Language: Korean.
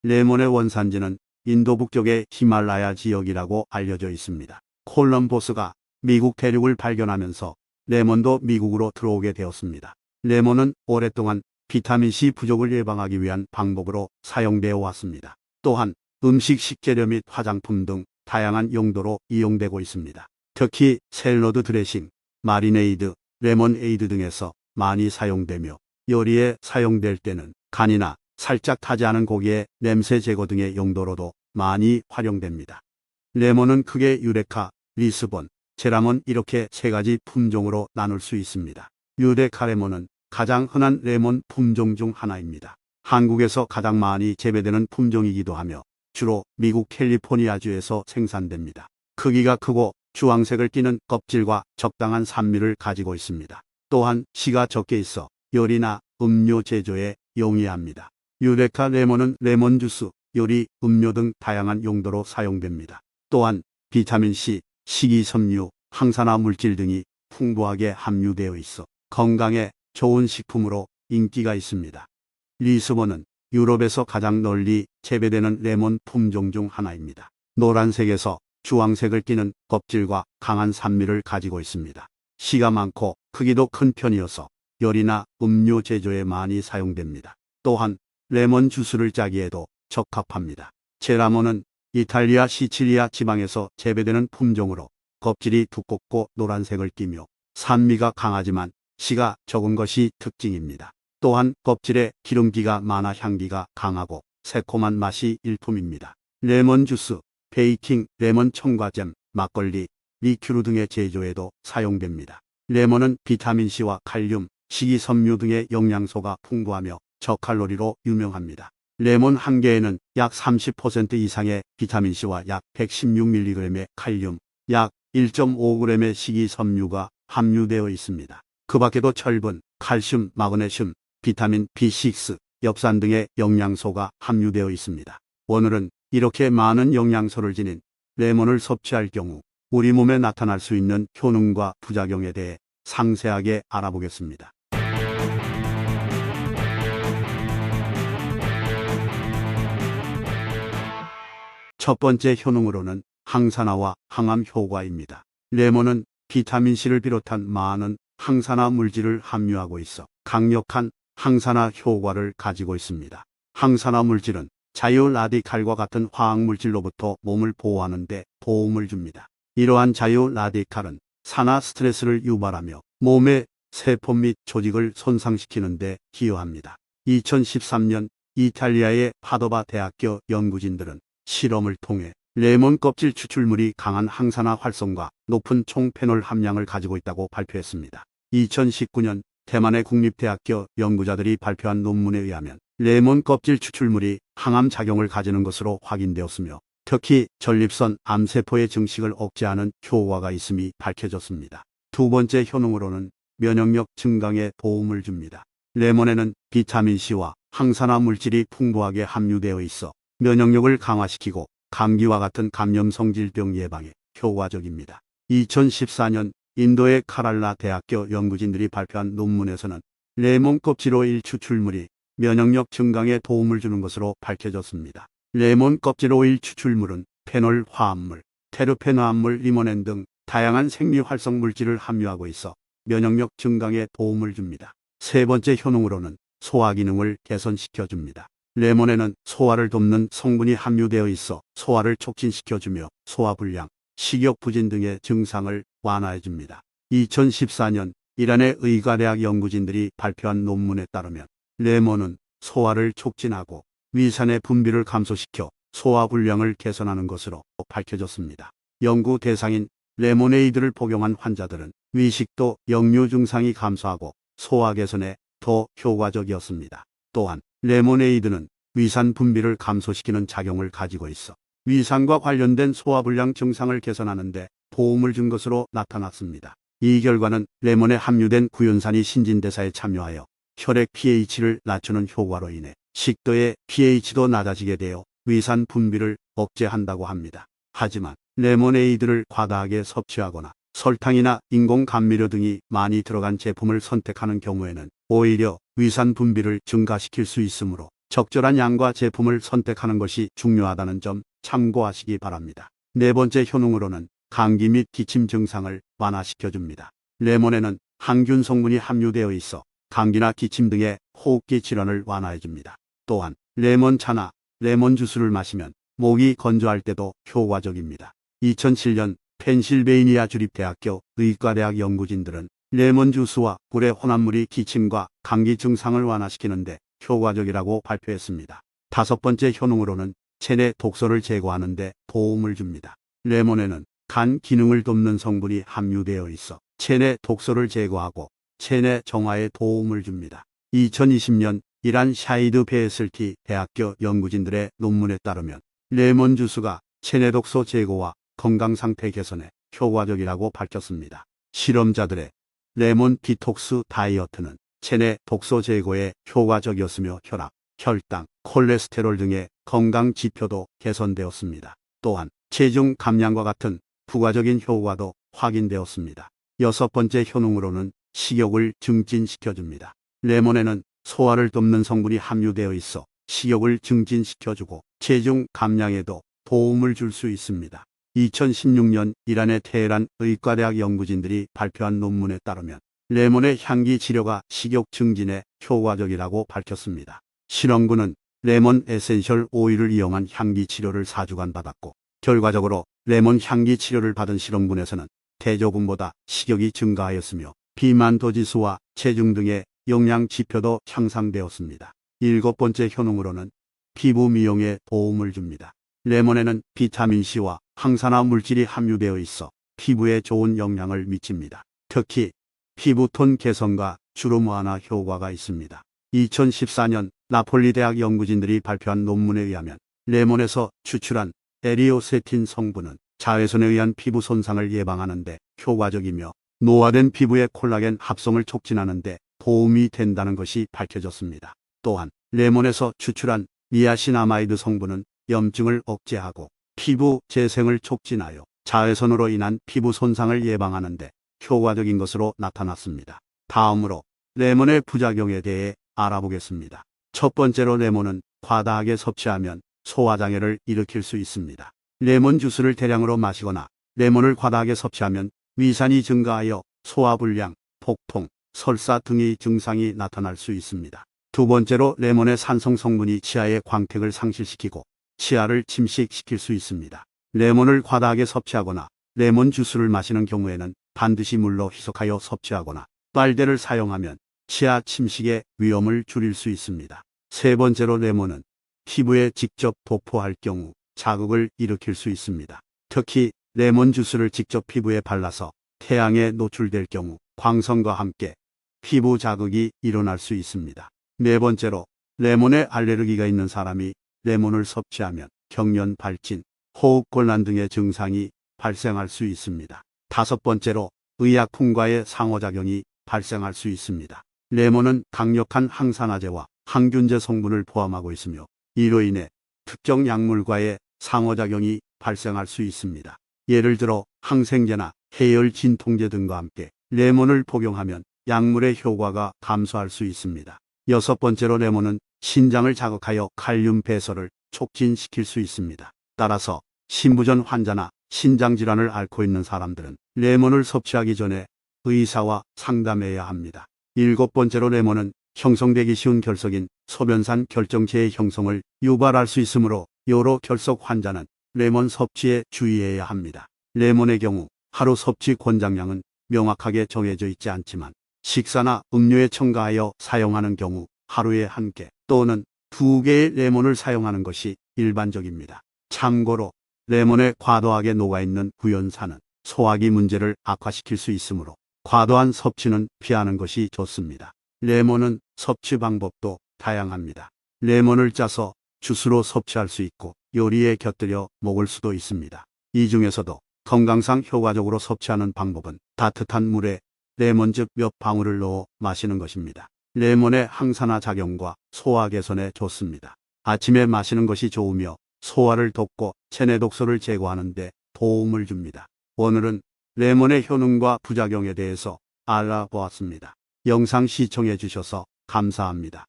레몬의 원산지는 인도 북쪽의 히말라야 지역이라고 알려져 있습니다. 콜럼버스가 미국 대륙을 발견하면서 레몬도 미국으로 들어오게 되었습니다. 레몬은 오랫동안 비타민C 부족을 예방하기 위한 방법으로 사용되어 왔습니다. 또한 음식 식재료 및 화장품 등 다양한 용도로 이용되고 있습니다. 특히 샐러드 드레싱, 마리네이드, 레몬에이드 등에서 많이 사용되며 요리에 사용될 때는 간이나 살짝 타지 않은 고기의 냄새 제거 등의 용도로도 많이 활용됩니다. 레몬은 크게 유레카, 리스본, 제라몬 이렇게 세 가지 품종으로 나눌 수 있습니다. 유레카 레몬은 가장 흔한 레몬 품종 중 하나입니다. 한국에서 가장 많이 재배되는 품종이기도 하며 주로 미국 캘리포니아주에서 생산됩니다. 크기가 크고 주황색을 띠는 껍질과 적당한 산미를 가지고 있습니다. 또한 씨가 적게 있어 요리나 음료 제조에 용이합니다. 유레카 레몬은 레몬 주스, 요리, 음료 등 다양한 용도로 사용됩니다. 또한 비타민C, 식이섬유, 항산화 물질 등이 풍부하게 함유되어 있어 건강에 좋은 식품으로 인기가 있습니다. 리스본은 유럽에서 가장 널리 재배되는 레몬 품종 중 하나입니다. 노란색에서 주황색을 띠는 껍질과 강한 산미를 가지고 있습니다. 씨가 많고 크기도 큰 편이어서 요리나 음료 제조에 많이 사용됩니다. 또한 레몬 주스를 짜기에도 적합합니다. 제라몬은 이탈리아 시칠리아 지방에서 재배되는 품종으로 껍질이 두껍고 노란색을 띠며 산미가 강하지만 씨가 적은 것이 특징입니다. 또한 껍질에 기름기가 많아 향기가 강하고 새콤한 맛이 일품입니다. 레몬 주스, 베이킹, 레몬 첨가잼, 막걸리, 리큐르 등의 제조에도 사용됩니다. 레몬은 비타민C와 칼륨, 식이섬유 등의 영양소가 풍부하며 저칼로리로 유명합니다. 레몬 한 개에는 약 30% 이상의 비타민C와 약 116mg의 칼륨, 약 1.5g의 식이섬유가 함유되어 있습니다. 그 밖에도 철분, 칼슘, 마그네슘, 비타민 B6, 엽산 등의 영양소가 함유되어 있습니다. 오늘은 이렇게 많은 영양소를 지닌 레몬을 섭취할 경우 우리 몸에 나타날 수 있는 효능과 부작용에 대해 상세하게 알아보겠습니다. 첫 번째 효능으로는 항산화와 항암 효과입니다. 레몬은 비타민C를 비롯한 많은 항산화 물질을 함유하고 있어 강력한 항산화 효과를 가지고 있습니다. 항산화 물질은 자유 라디칼과 같은 화학 물질로부터 몸을 보호하는 데 도움을 줍니다. 이러한 자유 라디칼은 산화 스트레스를 유발하며 몸의 세포 및 조직을 손상시키는 데 기여합니다. 2013년 이탈리아의 파도바 대학교 연구진들은 실험을 통해 레몬 껍질 추출물이 강한 항산화 활성과 높은 총페놀 함량을 가지고 있다고 발표했습니다. 2019년 대만의 국립대학교 연구자들이 발표한 논문에 의하면 레몬 껍질 추출물이 항암 작용을 가지는 것으로 확인되었으며 특히 전립선 암세포의 증식을 억제하는 효과가 있음이 밝혀졌습니다. 두 번째 효능으로는 면역력 증강에 도움을 줍니다. 레몬에는 비타민C와 항산화 물질이 풍부하게 함유되어 있어 면역력을 강화시키고 감기와 같은 감염성 질병 예방에 효과적입니다. 2014년 인도의 카랄라 대학교 연구진들이 발표한 논문에서는 레몬 껍질 오일 추출물이 면역력 증강에 도움을 주는 것으로 밝혀졌습니다. 레몬 껍질 오일 추출물은 페놀 화합물, 테르펜 화합물, 리모넨 등 다양한 생리활성 물질을 함유하고 있어 면역력 증강에 도움을 줍니다. 세 번째 효능으로는 소화 기능을 개선시켜줍니다. 레몬에는 소화를 돕는 성분이 함유되어 있어 소화를 촉진시켜주며 소화불량, 식욕부진 등의 증상을 완화해줍니다. 2014년 이란의 의과대학 연구진들이 발표한 논문에 따르면 레몬은 소화를 촉진하고 위산의 분비를 감소시켜 소화불량을 개선하는 것으로 밝혀졌습니다. 연구 대상인 레모네이드를 복용한 환자들은 위식도, 역류 증상이 감소하고 소화 개선에 더 효과적이었습니다. 또한 레모네이드는 위산 분비를 감소시키는 작용을 가지고 있어 위산과 관련된 소화불량 증상을 개선하는 데 도움을 준 것으로 나타났습니다. 이 결과는 레몬에 함유된 구연산이 신진대사에 참여하여 혈액 pH를 낮추는 효과로 인해 식도의 pH도 낮아지게 되어 위산 분비를 억제한다고 합니다. 하지만 레모네이드를 과다하게 섭취하거나 설탕이나 인공 감미료 등이 많이 들어간 제품을 선택하는 경우에는 오히려 위산 분비를 증가시킬 수 있으므로 적절한 양과 제품을 선택하는 것이 중요하다는 점 참고하시기 바랍니다. 네 번째 효능으로는 감기 및 기침 증상을 완화시켜줍니다. 레몬에는 항균 성분이 함유되어 있어 감기나 기침 등의 호흡기 질환을 완화해줍니다. 또한 레몬차나 레몬 주스를 마시면 목이 건조할 때도 효과적입니다. 2007년 펜실베이니아 주립대학교 의과대학 연구진들은 레몬 주스와 꿀의 혼합물이 기침과 감기 증상을 완화시키는데 효과적이라고 발표했습니다. 다섯 번째 효능으로는 체내 독소를 제거하는 데 도움을 줍니다. 레몬에는 간 기능을 돕는 성분이 함유되어 있어 체내 독소를 제거하고 체내 정화에 도움을 줍니다. 2020년 이란 샤이드 베에슬티 대학교 연구진들의 논문에 따르면 레몬 주스가 체내 독소 제거와 건강 상태 개선에 효과적이라고 밝혔습니다. 실험자들의 레몬 디톡스 다이어트는 체내 독소 제거에 효과적이었으며 혈압, 혈당, 콜레스테롤 등의 건강 지표도 개선되었습니다. 또한 체중 감량과 같은 부가적인 효과도 확인되었습니다. 여섯 번째 효능으로는 식욕을 증진시켜줍니다. 레몬에는 소화를 돕는 성분이 함유되어 있어 식욕을 증진시켜주고 체중 감량에도 도움을 줄 수 있습니다. 2016년 이란의 테헤란 의과대학 연구진들이 발표한 논문에 따르면 레몬의 향기 치료가 식욕 증진에 효과적이라고 밝혔습니다. 실험군은 레몬 에센셜 오일을 이용한 향기 치료를 4주간 받았고 결과적으로 레몬 향기 치료를 받은 실험군에서는 대조군보다 식욕이 증가하였으며 비만도 지수와 체중 등의 영양 지표도 향상되었습니다. 일곱 번째 효능으로는 피부 미용에 도움을 줍니다. 레몬에는 비타민C와 항산화 물질이 함유되어 있어 피부에 좋은 영향을 미칩니다. 특히 피부톤 개선과 주름 완화 효과가 있습니다. 2014년 나폴리 대학 연구진들이 발표한 논문에 의하면 레몬에서 추출한 에리오세틴 성분은 자외선에 의한 피부 손상을 예방하는 데 효과적이며 노화된 피부의 콜라겐 합성을 촉진하는 데 도움이 된다는 것이 밝혀졌습니다. 또한 레몬에서 추출한 니아신아마이드 성분은 염증을 억제하고 피부 재생을 촉진하여 자외선으로 인한 피부 손상을 예방하는 데 효과적인 것으로 나타났습니다. 다음으로 레몬의 부작용에 대해 알아보겠습니다. 첫 번째로 레몬은 과다하게 섭취하면 소화장애를 일으킬 수 있습니다. 레몬 주스를 대량으로 마시거나 레몬을 과다하게 섭취하면 위산이 증가하여 소화불량, 복통, 설사 등의 증상이 나타날 수 있습니다. 두 번째로 레몬의 산성 성분이 치아의 광택을 상실시키고 치아를 침식시킬 수 있습니다. 레몬을 과다하게 섭취하거나 레몬 주스를 마시는 경우에는 반드시 물로 희석하여 섭취하거나 빨대를 사용하면 치아 침식의 위험을 줄일 수 있습니다. 세 번째로 레몬은 피부에 직접 도포할 경우 자극을 일으킬 수 있습니다. 특히 레몬 주스를 직접 피부에 발라서 태양에 노출될 경우 광선과 함께 피부 자극이 일어날 수 있습니다. 네 번째로 레몬에 알레르기가 있는 사람이 레몬을 섭취하면 경련 발진, 호흡곤란 등의 증상이 발생할 수 있습니다. 다섯 번째로 의약품과의 상호작용이 발생할 수 있습니다. 레몬은 강력한 항산화제와 항균제 성분을 포함하고 있으며 이로 인해 특정 약물과의 상호작용이 발생할 수 있습니다. 예를 들어 항생제나 해열 진통제 등과 함께 레몬을 복용하면 약물의 효과가 감소할 수 있습니다. 여섯 번째로 레몬은 신장을 자극하여 칼륨 배설을 촉진시킬 수 있습니다. 따라서 신부전 환자나 신장질환을 앓고 있는 사람들은 레몬을 섭취하기 전에 의사와 상담해야 합니다. 일곱 번째로 레몬은 형성되기 쉬운 결석인 소변산 결정체의 형성을 유발할 수 있으므로 요로 결석 환자는 레몬 섭취에 주의해야 합니다. 레몬의 경우 하루 섭취 권장량은 명확하게 정해져 있지 않지만 식사나 음료에 첨가하여 사용하는 경우 하루에 1개 또는 2개의 레몬을 사용하는 것이 일반적입니다. 참고로 레몬에 과도하게 녹아있는 구연산은 소화기 문제를 악화시킬 수 있으므로 과도한 섭취는 피하는 것이 좋습니다. 레몬은 섭취 방법도 다양합니다. 레몬을 짜서 주스로 섭취할 수 있고 요리에 곁들여 먹을 수도 있습니다. 이 중에서도 건강상 효과적으로 섭취하는 방법은 따뜻한 물에 레몬즙 몇 방울을 넣어 마시는 것입니다. 레몬의 항산화 작용과 소화 개선에 좋습니다. 아침에 마시는 것이 좋으며 소화를 돕고 체내 독소를 제거하는 데 도움을 줍니다. 오늘은 레몬의 효능과 부작용에 대해서 알아보았습니다. 영상 시청해 주셔서 감사합니다.